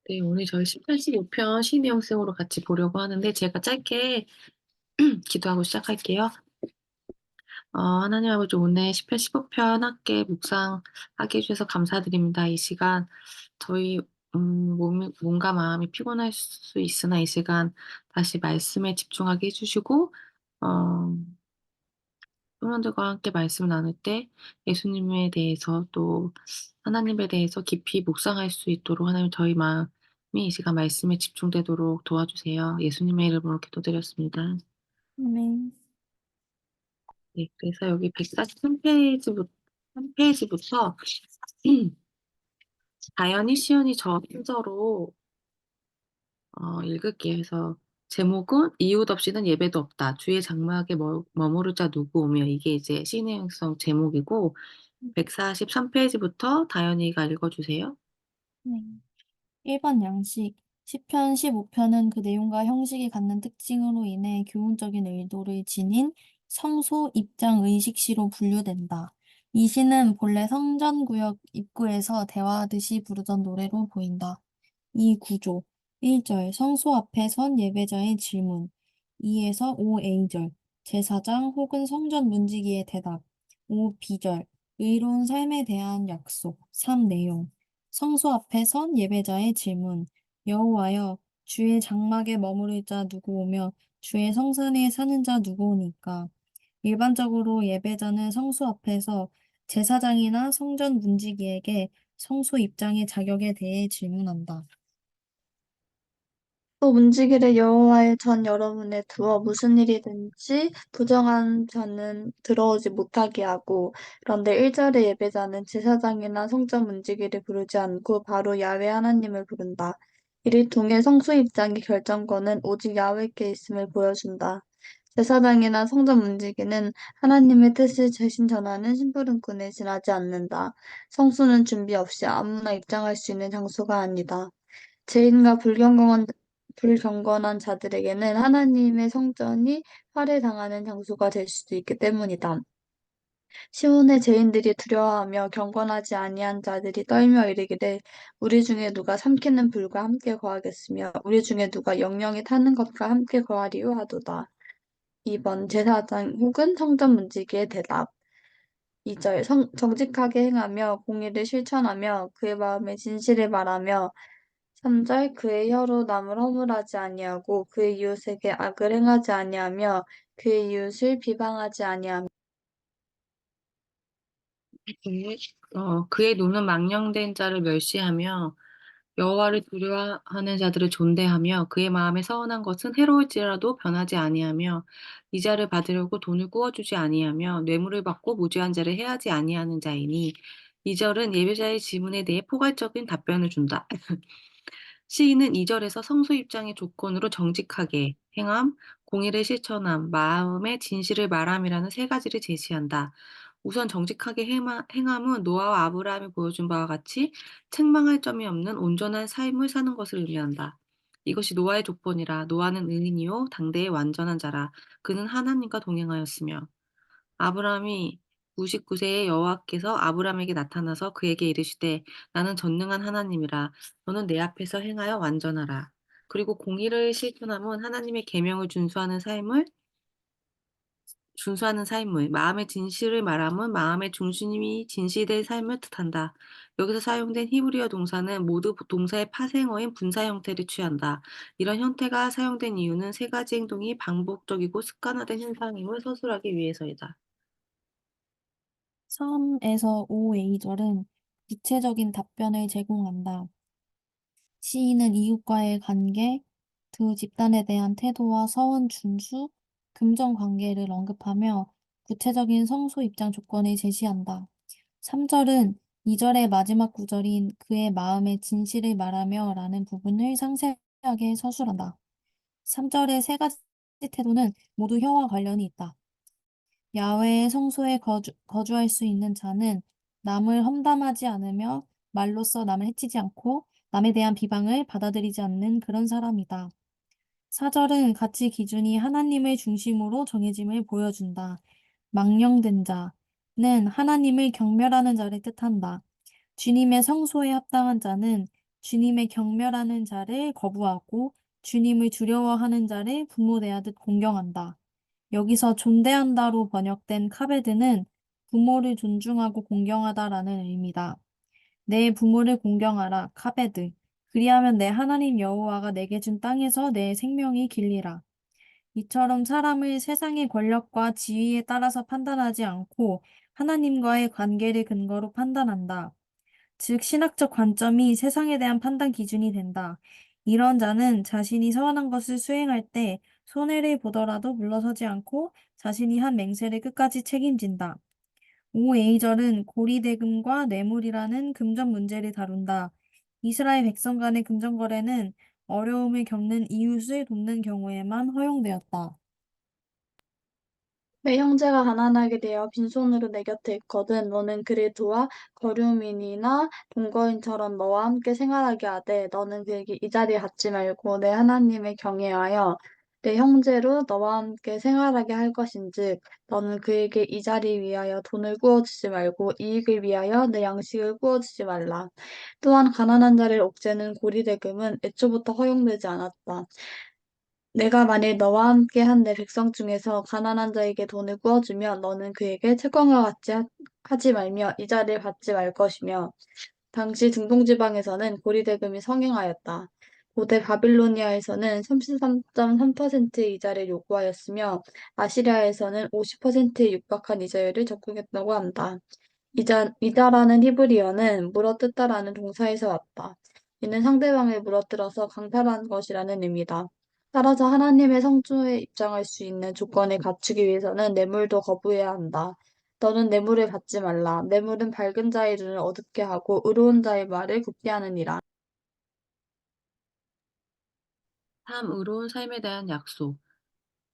네, 오늘 저희 10편, 15편 신의역성으로 같이 보려고 하는데, 제가 짧게 기도하고 시작할게요. 하나님 아버지, 오늘 10편, 15편 함께 묵상하게 해주셔서 감사드립니다. 이 시간, 저희, 몸과 마음이 피곤할 수 있으나 이 시간 다시 말씀에 집중하게 해주시고, 어, 성도들과 함께 말씀을 나눌 때 예수님에 대해서 또 하나님에 대해서 깊이 묵상할 수 있도록 하나님 저희 마음이 이 시간 말씀에 집중되도록 도와주세요. 예수님의 이름으로 기도드렸습니다. 네. 네, 그래서 여기 143페이지부터 다연히 시연이 저 순서로 읽을게요. 그래서 제목은 이웃 없이는 예배도 없다. 주의 장막에 머무를 자 누구 오며 이게 이제 신의성 제목이고 143페이지부터 다현이가 읽어주세요. 네. 1번 양식. 10편, 15편은 그 내용과 형식이 갖는 특징으로 인해 교훈적인 의도를 지닌 성소 입장 의식시로 분류된다. 이 시는 본래 성전구역 입구에서 대화하듯이 부르던 노래로 보인다. 이 구조. 1절 성소 앞에 선 예배자의 질문. 2에서 5A절 제사장 혹은 성전 문지기의 대답. 5B절 의로운 삶에 대한 약속. 3 내용 성소 앞에 선 예배자의 질문. 여호와여, 주의 장막에 머무를 자 누구 오며 주의 성산에 사는 자 누구오니까. 일반적으로 예배자는 성소 앞에서 제사장이나 성전 문지기에게 성소 입장의 자격에 대해 질문한다. 또 문지기를 여호와의 전 여러분에 두어 무슨 일이든지 부정한 자는 들어오지 못하게 하고, 그런데 1절의 예배자는 제사장이나 성전 문지기를 부르지 않고 바로 야훼 하나님을 부른다. 이를 통해 성소 입장의 결정권은 오직 야훼께 있음을 보여준다. 제사장이나 성전 문지기는 하나님의 뜻을 대신 전하는 심부름꾼에 지나지 않는다. 성소는 준비 없이 아무나 입장할 수 있는 장소가 아니다. 죄인과 불경건한 자들에게는 하나님의 성전이 할애당하는 장소가 될 수도 있기 때문이다. 시온의 죄인들이 두려워하며 경건하지 아니한 자들이 떨며 이르기를 우리 중에 누가 삼키는 불과 함께 거하겠으며 우리 중에 누가 영영이 타는 것과 함께 거하리요 하도다. 2번 제사장 혹은 성전 문지기의 대답. 2절 정직하게 행하며 공의를 실천하며 그의 마음에 진실을 말하며 3절 그의 혀로 남을 허물하지 아니하고 그의 이웃에게 악을 행하지 아니하며 그의 이웃을 비방하지 아니하며. 그의 눈은 망령된 자를 멸시하며 여호와를 두려워하는 자들을 존대하며 그의 마음에 서운한 것은 해로울지라도 변하지 아니하며 이자를 받으려고 돈을 구워주지 아니하며 뇌물을 받고 무죄한 자를 해하지 아니하는 자이니 이 절은 예배자의 질문에 대해 포괄적인 답변을 준다. 시인은 2절에서 성소 입장의 조건으로 정직하게 행함, 공의를 실천함, 마음의 진실을 말함이라는 세 가지를 제시한다. 우선 정직하게 행함은 노아와 아브라함이 보여준 바와 같이 책망할 점이 없는 온전한 삶을 사는 것을 의미한다. 이것이 노아의 조건이라 노아는 의인이요 당대의 완전한 자라 그는 하나님과 동행하였으며 아브라함이 99세에 여호와께서 아브라함에게 나타나서 그에게 이르시되 나는 전능한 하나님이라 너는 내 앞에서 행하여 완전하라. 그리고 공의를 실천함은 하나님의 계명을 준수하는 삶을, 마음의 진실을 말함은 마음의 중심이 진실된 삶을 뜻한다. 여기서 사용된 히브리어 동사는 모두 동사의 파생어인 분사 형태를 취한다. 이런 형태가 사용된 이유는 세 가지 행동이 반복적이고 습관화된 현상임을 서술하기 위해서이다. 3에서 5A절은 구체적인 답변을 제공한다. 시인은 이웃과의 관계, 두 집단에 대한 태도와 서원 준수, 금전 관계를 언급하며 구체적인 성소 입장 조건을 제시한다. 3절은 2절의 마지막 구절인 그의 마음의 진실을 말하며 라는 부분을 상세하게 서술한다. 3절의 세 가지 태도는 모두 혀와 관련이 있다. 야훼의 성소에 거주할 수 있는 자는 남을 험담하지 않으며 말로써 남을 해치지 않고 남에 대한 비방을 받아들이지 않는 그런 사람이다. 4절은 가치 기준이 하나님을 중심으로 정해짐을 보여준다. 망령된 자는 하나님을 경멸하는 자를 뜻한다. 주님의 성소에 합당한 자는 주님의 경멸하는 자를 거부하고 주님을 두려워하는 자를 부모 대하듯 공경한다. 여기서 존대한다로 번역된 카베드는 부모를 존중하고 공경하다라는 의미다. 내 부모를 공경하라, 카베드. 그리하면 내 하나님 여호와가 내게 준 땅에서 내 생명이 길리라. 이처럼 사람을 세상의 권력과 지위에 따라서 판단하지 않고 하나님과의 관계를 근거로 판단한다. 즉, 신학적 관점이 세상에 대한 판단 기준이 된다. 이런 자는 자신이 서운한 것을 수행할 때 손해를 보더라도 물러서지 않고 자신이 한 맹세를 끝까지 책임진다. 5A절은 고리대금과 뇌물이라는 금전 문제를 다룬다. 이스라엘 백성 간의 금전 거래는 어려움을 겪는 이웃을 돕는 경우에만 허용되었다. 내 형제가 가난하게 되어 빈손으로 내 곁에 있거든 너는 그를 도와 거류민이나 동거인처럼 너와 함께 생활하게 하되 너는 그에게 이 자리에 갖지 말고 내 하나님을 경외하여 내 형제로 너와 함께 생활하게 할 것인즉 너는 그에게 이 자리 위하여 돈을 구워주지 말고 이익을 위하여 내 양식을 구워주지 말라. 또한 가난한 자를 옥죄는 고리대금은 애초부터 허용되지 않았다. 내가 만일 너와 함께 한 내 백성 중에서 가난한 자에게 돈을 구워주면 너는 그에게 채권과 같이 하지 말며 이자를 받지 말 것이며 당시 중동지방에서는 고리대금이 성행하였다. 고대 바빌로니아에서는 33.3%의 이자를 요구하였으며 아시리아에서는 50%의 육박한 이자율을 적용했다고 한다. 이자라는 히브리어는 물어뜯다라는 동사에서 왔다. 이는 상대방을 물어뜯어서 강탈한 것이라는 의미다. 따라서 하나님의 성소에 입장할 수 있는 조건을 갖추기 위해서는 뇌물도 거부해야 한다. 너는 뇌물을 받지 말라. 뇌물은 밝은 자의 눈을 어둡게 하고 의로운 자의 말을 굽게 하느니라. 3. 의로운 삶에 대한 약속.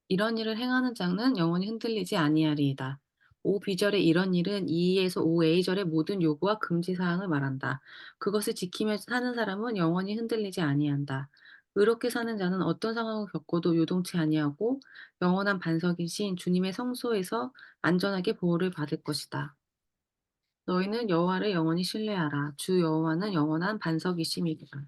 이런 일을 행하는 자는 영원히 흔들리지 아니하리이다. 5B절의 이런 일은 2에서 5A절의 모든 요구와 금지 사항을 말한다. 그것을 지키며 사는 사람은 영원히 흔들리지 아니한다. 의롭게 사는 자는 어떤 상황을 겪어도 요동치 아니하고 영원한 반석이신 주님의 성소에서 안전하게 보호를 받을 것이다. 너희는 여호와를 영원히 신뢰하라. 주 여호와는 영원한 반석이심이니라.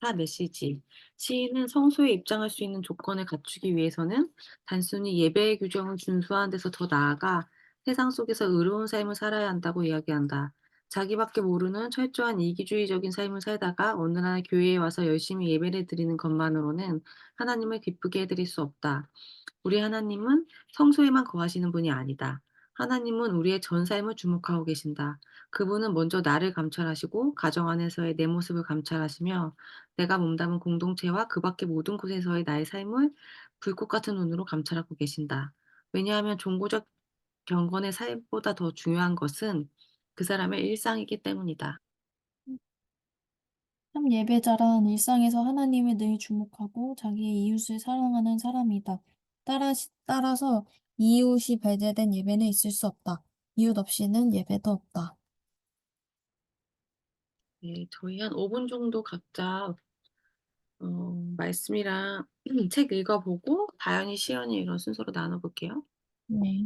4. 메시지. 시인은 성소에 입장할 수 있는 조건을 갖추기 위해서는 단순히 예배의 규정을 준수하는 데서 더 나아가 세상 속에서 의로운 삶을 살아야 한다고 이야기한다. 자기밖에 모르는 철저한 이기주의적인 삶을 살다가 어느 날 교회에 와서 열심히 예배를 드리는 것만으로는 하나님을 기쁘게 해드릴 수 없다. 우리 하나님은 성소에만 거하시는 분이 아니다. 하나님은 우리의 전 삶을 주목하고 계신다. 그분은 먼저 나를 감찰하시고 가정 안에서의 내 모습을 감찰하시며 내가 몸담은 공동체와 그 밖의 모든 곳에서의 나의 삶을 불꽃 같은 눈으로 감찰하고 계신다. 왜냐하면 종교적 경건의 삶보다 더 중요한 것은 그 사람의 일상이기 때문이다. 참 예배자란 일상에서 하나님을 늘 주목하고 자기의 이웃을 사랑하는 사람이다. 따라서 이웃이 배제된 예배는 있을 수 없다. 이웃 없이는 예배도 없다. 네, 저희 한 5분 정도 각자 말씀이랑 책 읽어보고 다현이, 시연이 이런 순서로 나눠볼게요. 네.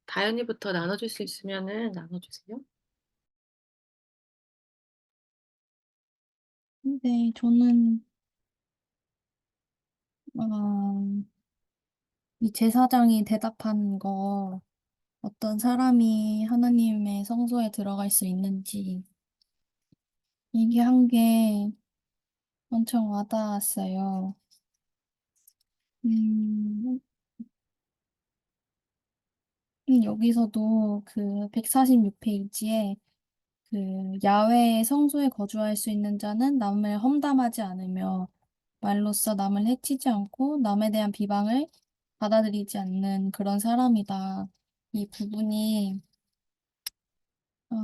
다현이부터 나눠줄 수 있으면은 나눠주세요. 근데 저는, 어, 이 제사장이 대답한 거, 어떤 사람이 하나님의 성소에 들어갈 수 있는지 얘기한 게 엄청 와닿았어요. 음, 여기서도 그 146페이지에 그 야외의 성소에 거주할 수 있는 자는 남을 험담하지 않으며 말로써 남을 해치지 않고 남에 대한 비방을 받아들이지 않는 그런 사람이다. 이 부분이 어,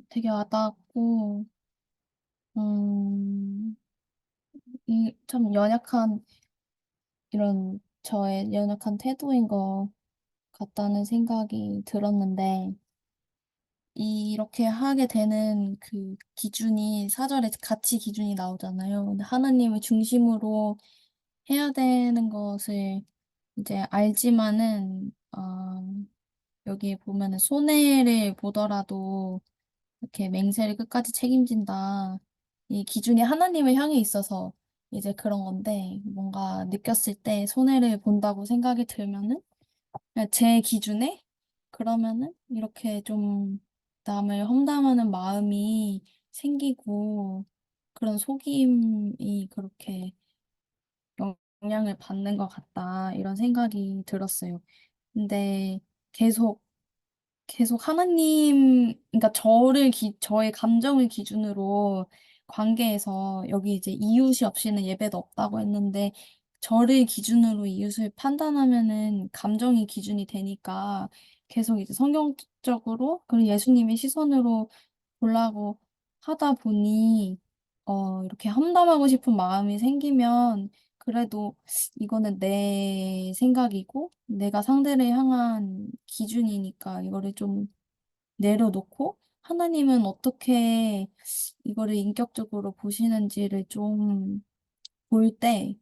되게 와닿았고 이 참 연약한 이런 저의 연약한 태도인 것 같다는 생각이 들었는데 이렇게 하게 되는 그 기준이 사절에 가치 기준이 나오잖아요. 근데 하나님을 중심으로 해야 되는 것을 이제 알지만은 여기 보면은 손해를 보더라도 이렇게 맹세를 끝까지 책임진다. 이 기준이 하나님을 향해 있어서 이제 그런 건데 뭔가 느꼈을 때 손해를 본다고 생각이 들면은 그냥 제 기준에 그러면은 이렇게 좀 남을 험담하는 마음이 생기고 그런 속임이 그렇게 영향을 받는 것 같다 이런 생각이 들었어요. 근데 계속 그러니까 저의 감정을 기준으로 관계에서 여기 이제 이웃이 없이는 예배도 없다고 했는데, 저를 기준으로 이웃을 판단하면은 감정이 기준이 되니까 계속 이제 성경적으로, 그리고 예수님의 시선으로 보려고 하다 보니, 이렇게 험담하고 싶은 마음이 생기면, 그래도 이거는 내 생각이고 내가 상대를 향한 기준이니까 이거를 좀 내려놓고 하나님은 어떻게 이거를 인격적으로 보시는지를 좀 볼 때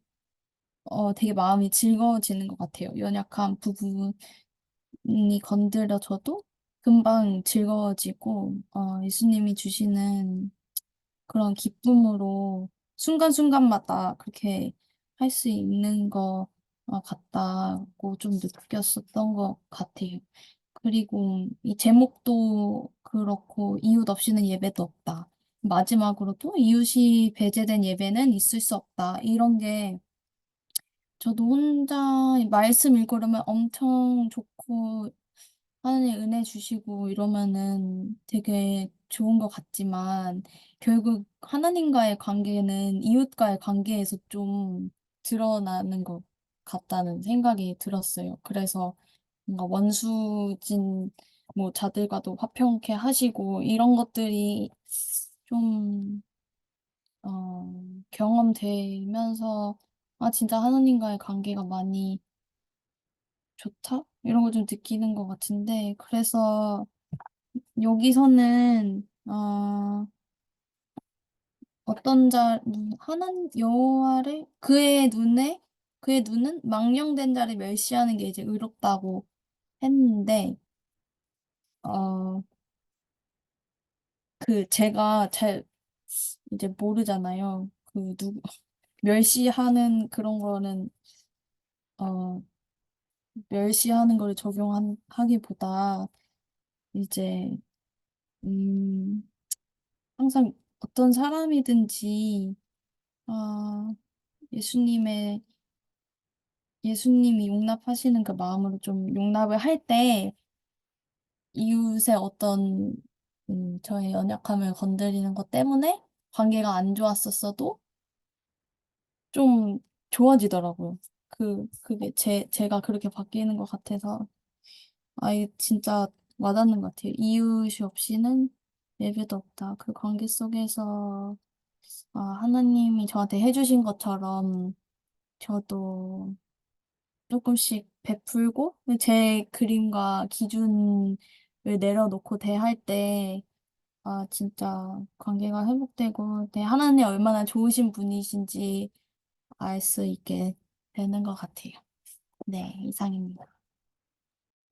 되게 마음이 즐거워지는 것 같아요. 연약한 부분이 건드려져도 금방 즐거워지고 예수님이 주시는 그런 기쁨으로 순간순간마다 그렇게 할 수 있는 거 같다고 좀 느꼈었던 것 같아요. 그리고 이 제목도 그렇고 이웃 없이는 예배도 없다. 마지막으로도 이웃이 배제된 예배는 있을 수 없다. 이런 게 저도 혼자 말씀 읽으려면 엄청 좋고 하나님 은혜 주시고 이러면은 되게 좋은 것 같지만 결국 하나님과의 관계는 이웃과의 관계에서 좀 드러나는 것 같다는 생각이 들었어요. 그래서 뭔가 원수진 뭐 자들과도 화평케 하시고 이런 것들이 좀 경험되면서 진짜 하나님과의 관계가 많이 좋다? 이런 걸 좀 느끼는 것 같은데 그래서 여기서는 어떤 하나님 여호와를 그의 눈은 망령된 자를 멸시하는 게 이제 의롭다고 했는데 어 제가 잘 이제 모르잖아요. 멸시하는 그런 거는 어 멸시하는 거를 적용하기보다 이제 음 항상 어떤 사람이든지 아, 예수님의, 예수님이 용납하시는 그 마음으로 좀 용납을 할 때, 이웃의 어떤, 저의 연약함을 건드리는 것 때문에 관계가 안 좋았었어도 좀 좋아지더라고요. 그게 제가 그렇게 바뀌는 것 같아서, 이 진짜 와닿는 것 같아요. 이웃이 없이는 예배도 없다. 그 관계 속에서, 하나님이 저한테 해주신 것처럼, 저도 조금씩 베풀고 제 그림과 기준을 내려놓고 대할 때 진짜 관계가 회복되고 하나님 얼마나 좋으신 분이신지 알 수 있게 되는 것 같아요. 네, 이상입니다.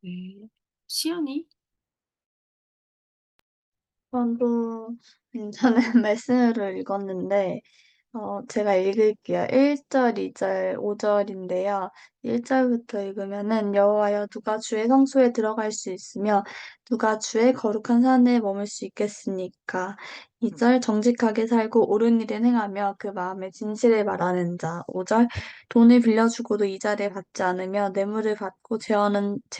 네. 시연이? 저도 저는 말씀을 읽었는데 제가 읽을게요. 1절, 2절, 5절인데요. 1절부터 읽으면은 여호와여 누가 주의 성소에 들어갈 수 있으며 누가 주의 거룩한 산에 머물 수 있겠습니까? 2절 정직하게 살고 옳은 일을 행하며 그 마음에 진실을 말하는 자. 5절 돈을 빌려주고도 이자를 받지 않으며 뇌물을 받고 죄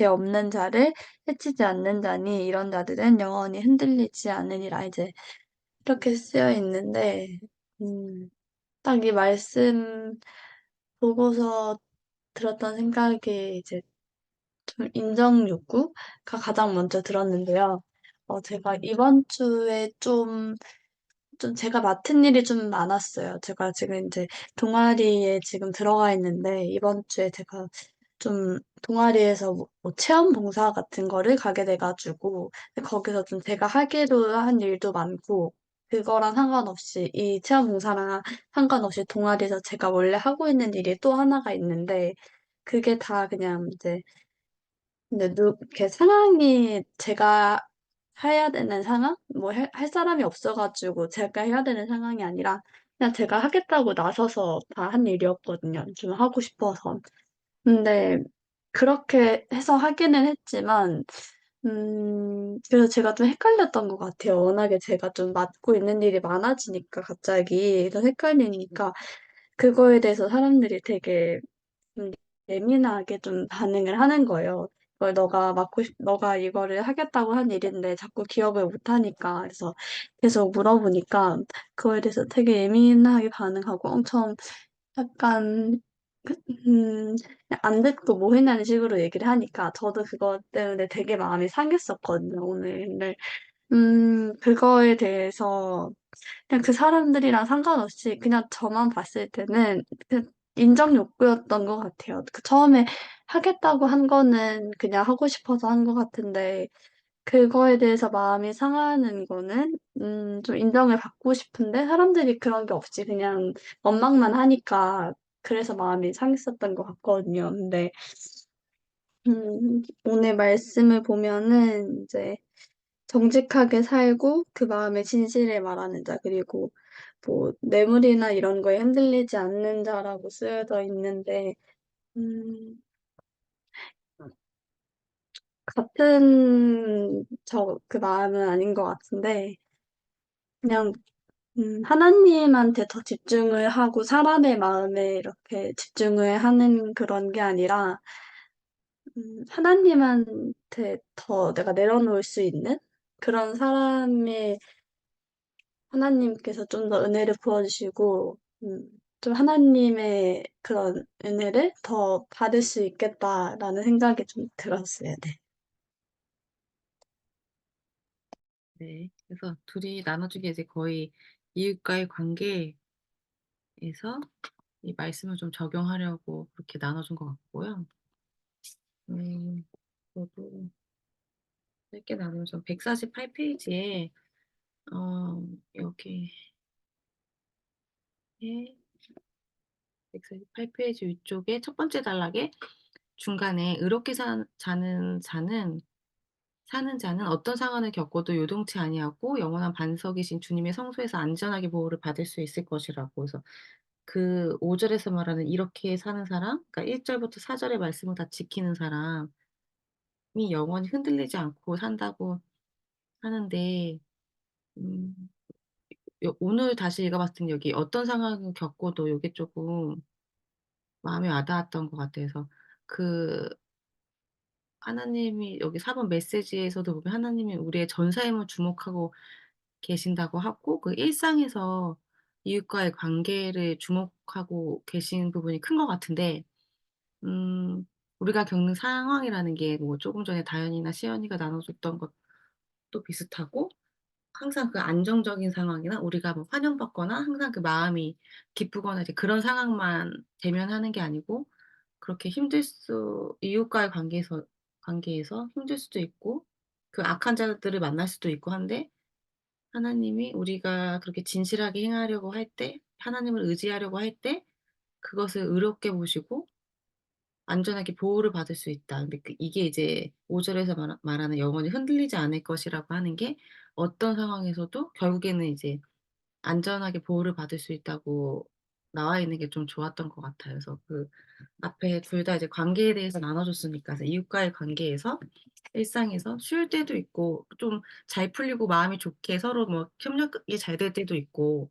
없는 자를 해치지 않는 자니 이런 자들은 영원히 흔들리지 않으리라. 이제 이렇게 쓰여 있는데 음. 딱 이 말씀 보고서 들었던 생각이 이제 좀 인정 욕구가 가장 먼저 들었는데요. 제가 이번 주에 좀 제가 맡은 일이 좀 많았어요. 제가 지금 이제 동아리에 지금 들어가 있는데 이번 주에 제가 좀 동아리에서 뭐 체험 봉사 같은 거를 가게 돼가지고 거기서 좀 제가 하기로 한 일도 많고 그거랑 상관없이 이 체험 봉사랑 상관없이 동아리에서 제가 원래 하고 있는 일이 또 하나가 있는데 그게 다 그냥 이제 근데 이렇게 상황이 제가 해야 되는 상황? 뭐 할 사람이 없어가지고 제가 해야 되는 상황이 아니라 그냥 제가 하겠다고 나서서 다 한 일이었거든요. 좀 하고 싶어서. 근데 그렇게 해서 하기는 했지만, 그래서 제가 좀 헷갈렸던 것 같아요. 워낙에 제가 좀 맡고 있는 일이 많아지니까 갑자기 더 헷갈리니까 그거에 대해서 사람들이 되게 좀 예민하게 좀 반응을 하는 거예요. 이걸 너가 이거를 하겠다고 한 일인데 자꾸 기억을 못 하니까. 그래서 계속 물어보니까 그거에 대해서 되게 예민하게 반응하고 엄청 약간, 그- 음, 그냥 안 듣고 뭐 했냐는 식으로 얘기를 하니까 저도 그것 때문에 되게 마음이 상했었거든요, 오늘. 근데, 그거에 대해서 그냥 그 사람들이랑 상관없이 그냥 저만 봤을 때는 그 인정 욕구였던 것 같아요. 그 처음에 하겠다고 한 거는 그냥 하고 싶어서 한 것 같은데 그거에 대해서 마음이 상하는 거는 좀 인정을 받고 싶은데 사람들이 그런 게 없이 그냥 원망만 하니까 그래서 마음이 상했었던 것 같거든요. 근데 오늘 말씀을 보면은 이제 정직하게 살고 그 마음에 진실을 말하는 자, 그리고 뭐 뇌물이나 이런 거에 흔들리지 않는 자라고 쓰여져 있는데, 음, 같은 그 마음은 아닌 것 같은데, 그냥, 하나님한테 더 집중을 하고 사람의 마음에 이렇게 집중을 하는 그런 게 아니라, 하나님한테 더 내가 내려놓을 수 있는 그런 사람의 하나님께서 좀 더 은혜를 부어주시고, 좀 하나님의 그런 은혜를 더 받을 수 있겠다라는 생각이 좀 들었어요. 네. 네. 그래서 둘이 나눠준 게 이제 거의 이웃과의 관계에서 이 말씀을 좀 적용하려고 그렇게 나눠준 것 같고요. 저도 짧게 나누면 148 페이지에 여기에 148 페이지 위쪽에 첫 번째 단락에 중간에 의롭게 사는 자는 어떤 상황을 겪어도 요동치 아니하고 영원한 반석이신 주님의 성소에서 안전하게 보호를 받을 수 있을 것이라고. 그래서 그 5 절에서 말하는 이렇게 사는 사람, 그러니까 1 절부터 4 절의 말씀을 다 지키는 사람이 영원히 흔들리지 않고 산다고 하는데, 음 오늘 다시 읽어 봤을 땐 여기 어떤 상황을 겪어도 요게 쪼금 마음에 와 닿았던 것 같아요. 그래서 그 하나님이 여기 4번 메시지에서도 보면 하나님이 우리의 전 삶을 주목하고 계신다고 하고, 그 일상에서 이웃과의 관계를 주목하고 계신 부분이 큰 것 같은데, 음 우리가 겪는 상황이라는 게 뭐 쪼금 전에 다현이나 시연이가 나눠 줬던 것도 비슷하고, 항상 그 안정적인 상황이나 우리가 뭐 환영받거나 항상 그 마음이 기쁘거나 이제 그런 상황만 대면하는 게 아니고, 그렇게 이웃과의 관계에서 힘들 수도 있고 그 악한 자들을 만날 수도 있고 한데, 하나님이 우리가 그렇게 진실하게 행하려고 할 때, 하나님을 의지하려고 할 때 그것을 의롭게 보시고 안전하게 보호를 받을 수 있다. 근데 이게 이제 5 절에서 말하는 영원히 흔들리지 않을 것이라고 하는 게 어떤 상황에서도 결국에는 이제 안전하게 보호를 받을 수 있다고 나와 있는 게 좀 좋았던 것 같아요. 그래서 그 앞에 둘 다 이제 관계에 대해서 나눠 줬으니까 그래서 이웃과의 관계에서 일상에서 쉬울 때도 있고 좀 잘 풀리고 마음이 좋게 서로 뭐 협력이 잘 될 때도 있고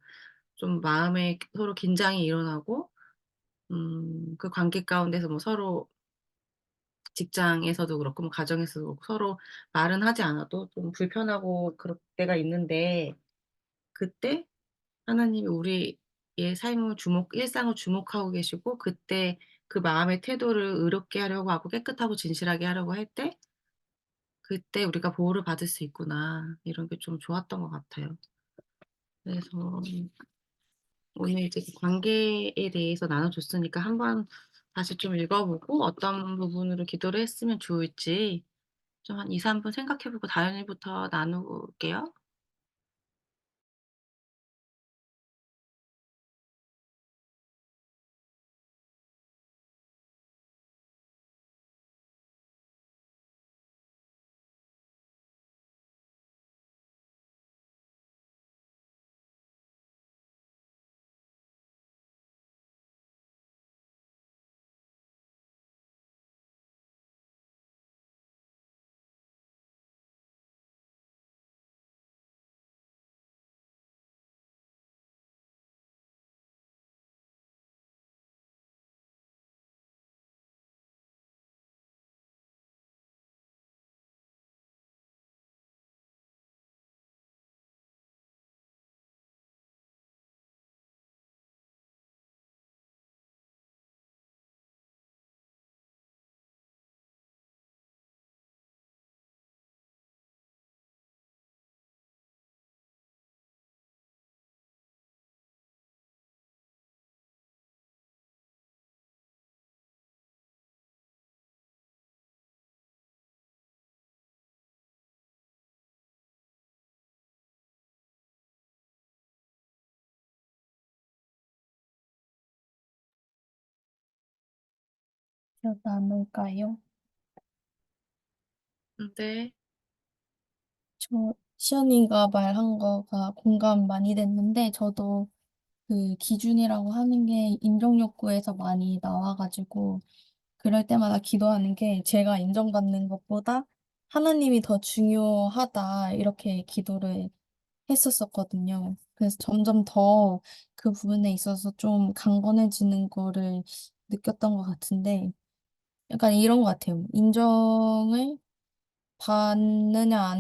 좀 마음에 서로 긴장이 일어나고 그 관계 가운데서 뭐 서로 직장에서도 그렇고 뭐 가정에서도 그렇고 서로 말은 하지 않아도 좀 불편하고 그럴 때가 있는데 그때 하나님이 우리의 삶을 일상을 주목하고 계시고 그때 그 마음의 태도를 의롭게 하려고 하고 깨끗하고 진실하게 하려고 할 때 그때 우리가 보호를 받을 수 있구나. 이런 게 좀 좋았던 것 같아요. 그래서 오늘 이제 그 관계에 대해서 나눠 줬으니까 한번 다시 좀 읽어 보고 어떤 부분으로 기도를 했으면 좋을지 좀 한 2-3분 생각해 보고 다현이부터 나눌게요. 나눌까요? 네. 시연이가 말한 거가 공감 많이 됐는데, 저도 그 기준이라고 하는 게 인정 욕구에서 많이 나와가지고, 그럴 때마다 기도하는 게 제가 인정받는 것보다 하나님이 더 중요하다, 이렇게 기도를 했었었거든요. 그래서 점점 더 그 부분에 있어서 좀 강건해지는 거를 느꼈던 것 같은데, 약간 이런 것 같아요. 인정을 받느냐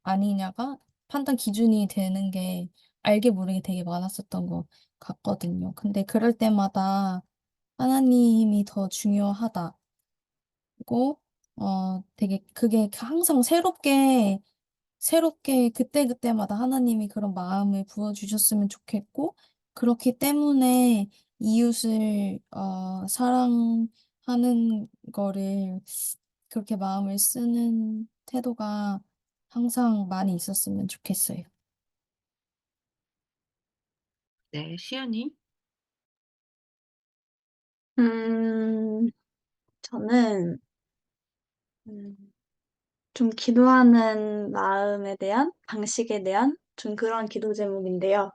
아니냐가 판단 기준이 되는 게 알게 모르게 되게 많았었던 것 같거든요. 근데 그럴 때마다 하나님이 더 중요하다고 되게 그게 항상 새롭게 그때그때마다 하나님이 그런 마음을 부어주셨으면 좋겠고, 그렇기 때문에 이웃을, 사랑하는 거를 그렇게 마음을 쓰는 태도가 항상 많이 있었으면 좋겠어요. 네. 시연이? 음, 저는, 음, 좀 기도하는 마음에 대한, 방식에 대한 좀 그런 기도 제목인데요.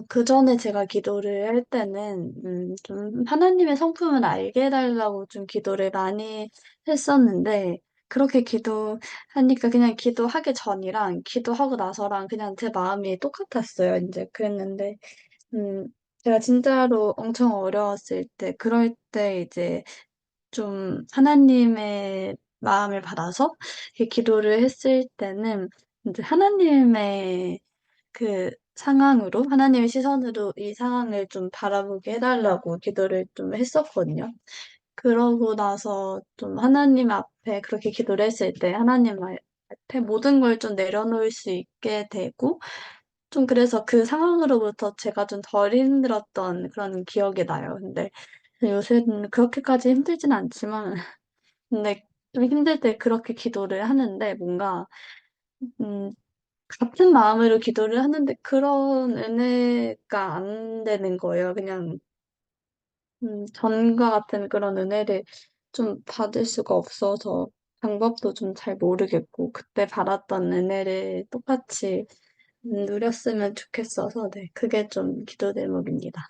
그 전에 제가 기도를 할 때는, 좀 하나님의 성품을 알게 해달라고 좀 기도를 많이 했었는데, 그렇게 기도하니까 그냥 기도하기 전이랑 기도하고 나서랑 그냥 제 마음이 똑같았어요. 이제 그랬는데, 음, 제가 진짜로 엄청 어려웠을 때, 그럴 때 이제 좀 하나님의 마음을 받아서 이렇게 기도를 했을 때는 이제 하나님의 그 상황으로, 하나님의 시선으로 이 상황을 좀 바라보게 해달라고 기도를 좀 했었거든요. 그러고 나서 좀 하나님 앞에 그렇게 기도를 했을 때 하나님 앞에 모든 걸 좀 내려놓을 수 있게 되고, 좀 그래서 그 상황으로부터 제가 좀 덜 힘들었던 그런 기억이 나요. 근데 요새는 그렇게까지 힘들진 않지만, 근데 좀 힘들 때 그렇게 기도를 하는데 뭔가 음 같은 마음으로 기도를 하는데 그런 은혜가 안 되는 거예요. 그냥 전과 같은 그런 은혜를 좀 받을 수가 없어서 방법도 좀 잘 모르겠고 그때 받았던 은혜를 똑같이 누렸으면 좋겠어서 네, 그게 좀 기도 제목입니다.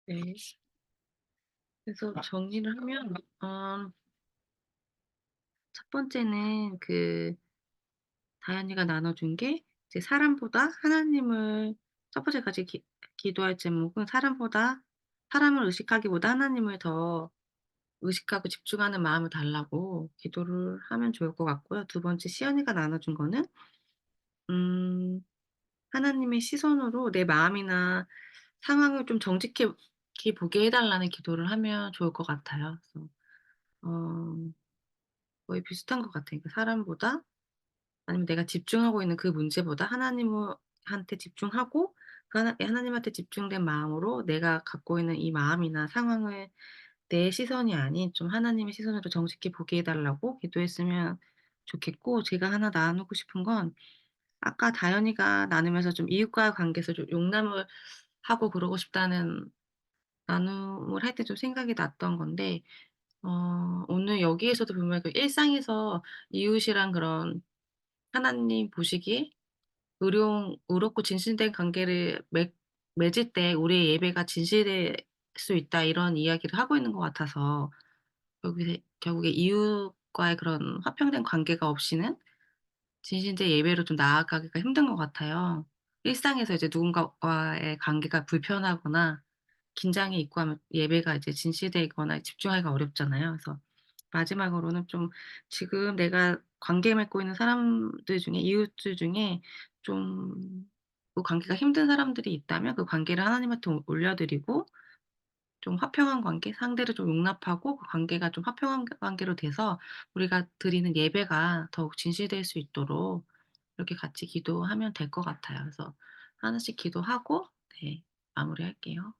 네. 그래서 정리를 하면 첫 번째는 다현이가 나눠 준 게 이제 사람보다 하나님을 첫 번째 가지 기도할 제목은 사람을 의식하기보다 하나님을 더 의식하고 집중하는 마음을 달라고 기도를 하면 좋을 것 같고요. 두 번째 시연이가 나눠 준 거는 음 하나님의 시선으로 내 마음이나 상황을 좀 정직히 보게 해 달라는 기도를 하면 좋을 것 같아요. 그래서 어 거의 비슷한 것 같아요. 그러니까 사람보다 아니면 내가 집중하고 있는 그 문제보다 하나님을 한테 집중하고 하나님한테 집중된 마음으로 내가 갖고 있는 이 마음이나 상황을 내 시선이 아닌 좀 하나님의 시선으로 정직히 보게 해 달라고 기도했으면 좋겠고, 제가 하나 나누고 싶은 건 아까 다현이가 나누면서 좀 이웃과의 관계에서 좀 용납을 하고 그러고 싶다는 나눔을 할 때 좀 생각이 났던 건데, 오늘 여기에서도 보면 그 일상에서 이웃이랑 그런 하나님 보시기에 의롭고 진실된 관계를 맺을 때 우리의 예배가 진실될 수 있다, 이런 이야기를 하고 있는 것 같아서 여기서 결국에 이웃과의 그런 화평된 관계가 없이는 진실된 예배로 좀 나아가기가 힘든 것 같아요. 일상에서 이제 누군가와의 관계가 불편하거나 긴장이 있고 하면 예배가 이제 진실되거나 집중하기가 어렵잖아요. 그래서 마지막으로는 좀 지금 내가 관계 맺고 있는 사람들 중에 이웃들 중에 좀 그 관계가 힘든 사람들이 있다면 그 관계를 하나님한테 올려드리고 좀 화평한 관계, 상대를 좀 용납하고 그 관계가 좀 화평한 관계로 돼서 우리가 드리는 예배가 더욱 진실될 수 있도록 이렇게 같이 기도하면 될 것 같아요. 그래서 하나씩 기도하고 네, 마무리할게요.